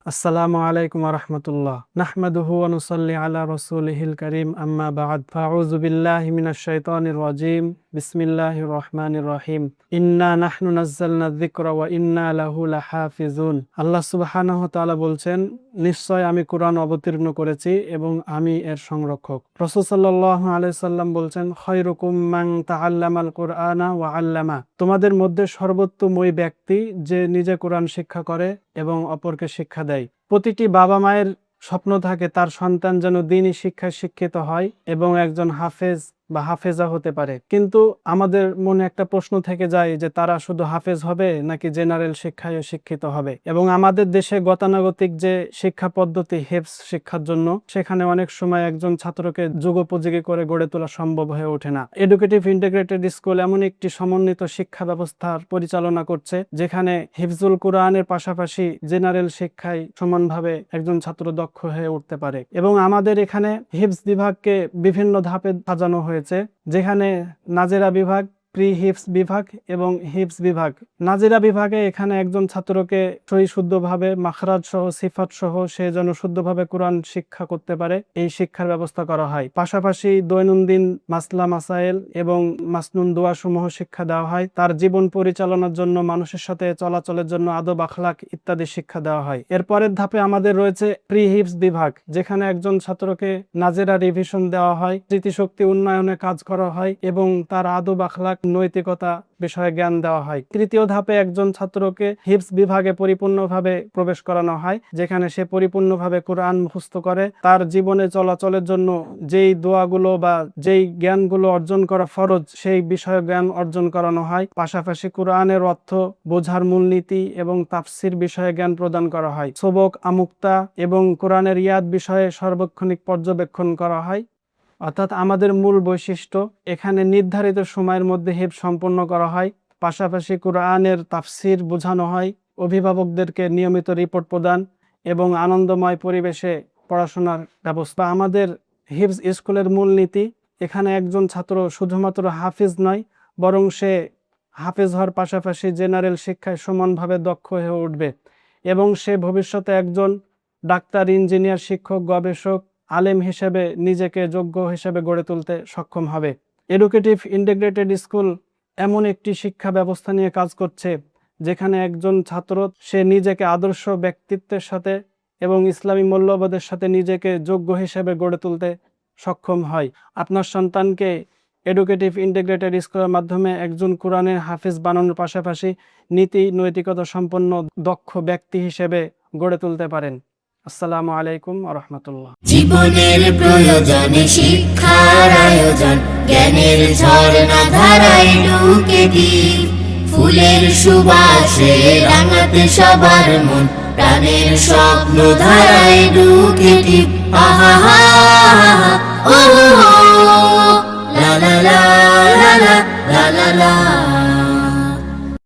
আসসালামু আলাইকুম ওয়া রাহমাতুল্লাহ। নাহমাদুহু ওয়া নুসাল্লি আলা রাসূলিহিল কারীম, আম্মা বা'দ। ফাআউযু বিল্লাহি মিনাশ শাইতানির রাজীম। বিসমিল্লাহির রহমানির রহিম। ইন্না নাহনু নাযালনা যিকরা ওয়া ইন্না লাহু লাহাফিজুন। আল্লাহ সুবহানাহু ওয়া তাআলা বলছেন, নিশ্চয় আমি কুরআন অবতীর্ণ করেছি এবং আমি এর সংরক্ষক। রাসূল সাল্লাল্লাহু আলাইহি সাল্লাম বলছেন, খায়রুকুম মান তাআল্লামাল কুরআনা ওয়া আল্লামা। তোমাদের মধ্যে সর্বোত্তম ওই ব্যক্তি যে নিজে কোরআন শিক্ষা করে এবং অপরকে শিক্ষা দেয়। প্রতিটি বাবা মায়ের স্বপ্ন থাকে তার সন্তান যেন দ্বীনি শিক্ষায় শিক্ষিত হয় এবং একজন হাফেজ বা হাফেজা হতে পারে। কিন্তু আমাদের মনে একটা প্রশ্ন থেকে যায় যে তারা শুধু হাফেজ হবে নাকি জেনারেল শিক্ষায় শিক্ষিত হবে। এবং আমাদের দেশে গতানুগতিক যে শিক্ষা পদ্ধতি হেফজ শিক্ষার জন্য, সেখানে অনেক সময় একজন ছাত্রকে যুগোপযোগী করে গড়ে তোলা সম্ভব হয়ে ওঠে না। এডুকেটিভ ইন্টিগ্রেটেড স্কুল এমন একটি সমন্বিত শিক্ষা ব্যবস্থার পরিচালনা করছে যেখানে হিফজুল কোরআনের পাশাপাশি জেনারেল শিক্ষায় সমানভাবে একজন ছাত্র দক্ষ হয়ে উঠতে পারে। এবং আমাদের এখানে হিফজ বিভাগকে বিভিন্ন ধাপে সাজানো হয়েছে, যেখানে নাজেরা বিভাগ, প্রি হিফজ বিভাগ এবং হিফজ বিভাগ। নাজেরা বিভাগে এখানে একজন ছাত্রকে সহি শুদ্ধভাবে মাখরাজ সহ সিফাত সহ সে যেন শুদ্ধভাবে কোরআন শিক্ষা করতে পারে, এই শিক্ষার ব্যবস্থা করা হয়। পাশাপাশি দৈনন্দিন মাসলা মাসাইল এবং মাসনুন দোয়া সমূহ শিক্ষা দেওয়া হয়। তার জীবন পরিচালনার জন্য, মানুষের সাথে চলাচলের জন্য আদব আখলাক ইত্যাদি শিক্ষা দেওয়া হয়। এরপরের ধাপে আমাদের রয়েছে প্রি হিফজ বিভাগ, যেখানে একজন ছাত্রকে নাজেরা রিভিশন দেওয়া হয়, স্মৃতিশক্তি উন্নয়নে কাজ করা হয় এবং তার আদব আখলাক নৈতিকতা বিষয়ে জ্ঞান দেওয়া হয়। তৃতীয় ধাপে একজন ছাত্রকে হিফজ বিভাগে পরিপূর্ণভাবে প্রবেশ করানো হয়, যেখানে সে পরিপূর্ণভাবে কোরআন মুখস্থ করে তার জীবনে চলাচলের জন্য যেই দোয়াগুলো বা যেই জ্ঞানগুলো অর্জন করা ফরজ সেই বিষয়ে জ্ঞান অর্জন করানো হয়। পাশাপাশি কোরআনের অর্থ বোঝার মূলনীতি এবং তাফসির বিষয়ে জ্ঞান প্রদান করা হয়। সবক, আমুক্তা এবং কোরআনের ইয়াদ বিষয়ে সার্বক্ষণিক পর্যবেক্ষণ করা হয়। অর্থাৎ আমাদের মূল বৈশিষ্ট্য, এখানে নির্ধারিত সময়ের মধ্যে হিফজ সম্পন্ন করা হয়। পাশাপাশি কোরআনের তাফসির বোঝানো হয়, অভিভাবকদেরকে নিয়মিত রিপোর্ট প্রদান এবং আনন্দময় পরিবেশে পড়াশোনার ব্যবস্থা। আমাদের হিফজ স্কুলের মূলনীতি, এখানে একজন ছাত্র শুধুমাত্র হাফিজ নয়, বরং সে হাফিজ হওয়ার পাশাপাশি জেনারেল শিক্ষায় সমানভাবে দক্ষ হয়ে উঠবে এবং সে ভবিষ্যতে একজন ডাক্তার, ইঞ্জিনিয়ার, শিক্ষক, গবেষক, আলেম হিসেবে নিজেকে যোগ্য হিসেবে গড়ে তুলতে সক্ষম হবে। এডুকেটিভ ইন্টিগ্রেটেড স্কুল এমন একটি শিক্ষা ব্যবস্থা নিয়ে কাজ করছে যেখানে একজন ছাত্র সে নিজেকে আদর্শ ব্যক্তিত্বের সাথে এবং ইসলামী মূল্যবোধের সাথে নিজেকে যোগ্য হিসেবে গড়ে তুলতে সক্ষম হয়। আপনার সন্তানকে এডুকেটিভ ইন্টিগ্রেটেড স্কুলের মাধ্যমে একজন কোরআনের হাফিজ বানানোর পাশাপাশি নীতি নৈতিকতা সম্পন্ন দক্ষ ব্যক্তি হিসেবে গড়ে তুলতে পারেন। আসসালামু আলাইকুম ওয়া রাহমাতুল্লাহ। জীবনের প্রয়োজনে শিক্ষার আয়োজন, জ্ঞানের ঝর্ণা ধারায় ঢুকে দিই, ফুলের সুবাসে রাঙাতে সবার মন, প্রাণের স্বপ্ন ধারায় ঢুকে দিই। আহা হা